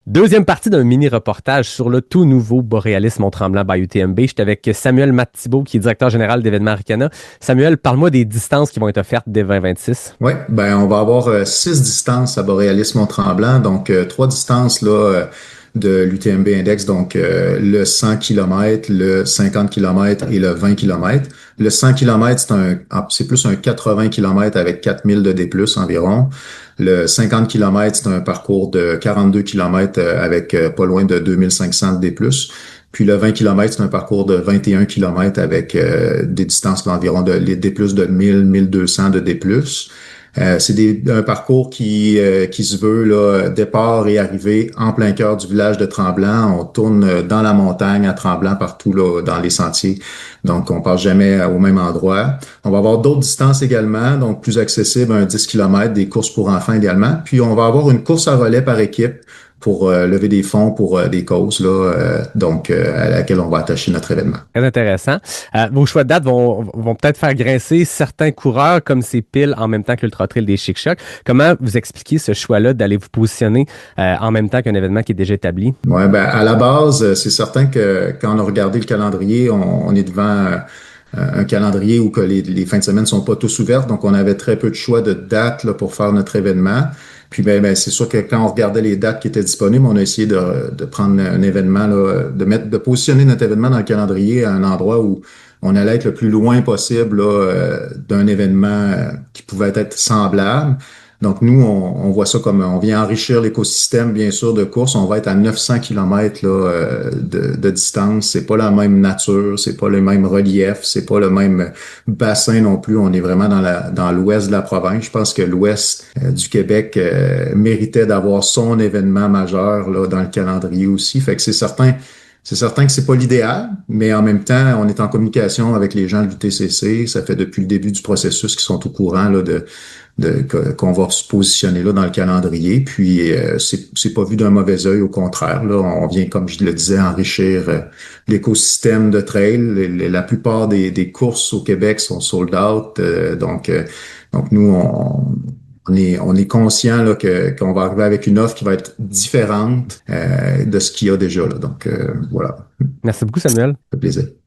Deuxième partie d'un mini-reportage sur le tout nouveau Borealis Mont-Tremblant by UTMB. J'étais avec Samuel Matt-Thibault, qui est directeur général d'événements Arcana. Samuel, parle-moi des distances qui vont être offertes dès 2026. Oui, ben on va avoir 6 distances à Borealis Mont-Tremblant, donc 3 distances là de l'UTMB Index, donc le 100 km, le 50 km et le 20 km. Le 100 km, c'est plus un 80 km avec 4000 de D+, environ. Le 50 km, c'est un parcours de 42 km avec pas loin de 2500 de D+. Puis le 20 km, c'est un parcours de 21 km avec des distances d'environ les D+, de 1000, 1200 de D+. Un parcours qui se veut là, départ et arrivée en plein cœur du village de Tremblant. On tourne dans la montagne à Tremblant, partout là, dans les sentiers. Donc, on passe jamais au même endroit. On va avoir d'autres distances également, donc plus accessibles, un 10 km, des courses pour enfants également. Puis, on va avoir une course à relais par équipe pour lever des fonds pour des causes là, à laquelle on va attacher notre événement. Très intéressant. Vos choix de date vont peut-être faire grincer certains coureurs, comme c'est pile en même temps que l'Ultra Trail des Chic-Chocs. Comment vous expliquez ce choix-là d'aller vous positionner en même temps qu'un événement qui est déjà établi? Ouais, ben à la base, c'est certain que quand on a regardé le calendrier, on est devant un calendrier où que les fins de semaine sont pas tous ouvertes, donc on avait très peu de choix de dates là, pour faire notre événement. Puis c'est sûr que quand on regardait les dates qui étaient disponibles, on a essayé de prendre un événement là, de positionner notre événement dans le calendrier à un endroit où on allait être le plus loin possible là, d'un événement qui pouvait être semblable. Donc, nous, on voit ça comme on vient enrichir l'écosystème, bien sûr, de course. On va être à 900 km là, de distance. C'est pas la même nature, c'est pas le même relief, c'est pas le même bassin non plus. On est vraiment dans l'ouest de la province. Je pense que l'ouest du Québec méritait d'avoir son événement majeur là, dans le calendrier aussi. Fait que c'est certain que c'est pas l'idéal, mais en même temps, on est en communication avec les gens de l'UTCC. Ça fait depuis le début du processus qu'ils sont au courant là, qu'on va se positionner là dans le calendrier. Puis c'est pas vu d'un mauvais œil, au contraire. Là, on vient, comme je le disais, enrichir l'écosystème de trail. La plupart des courses au Québec sont sold out. Donc nous, on est conscient là, qu'on va arriver avec une offre qui va être différente de ce qu'il y a déjà là. Donc voilà, Merci beaucoup, Samuel. ça fait plaisir.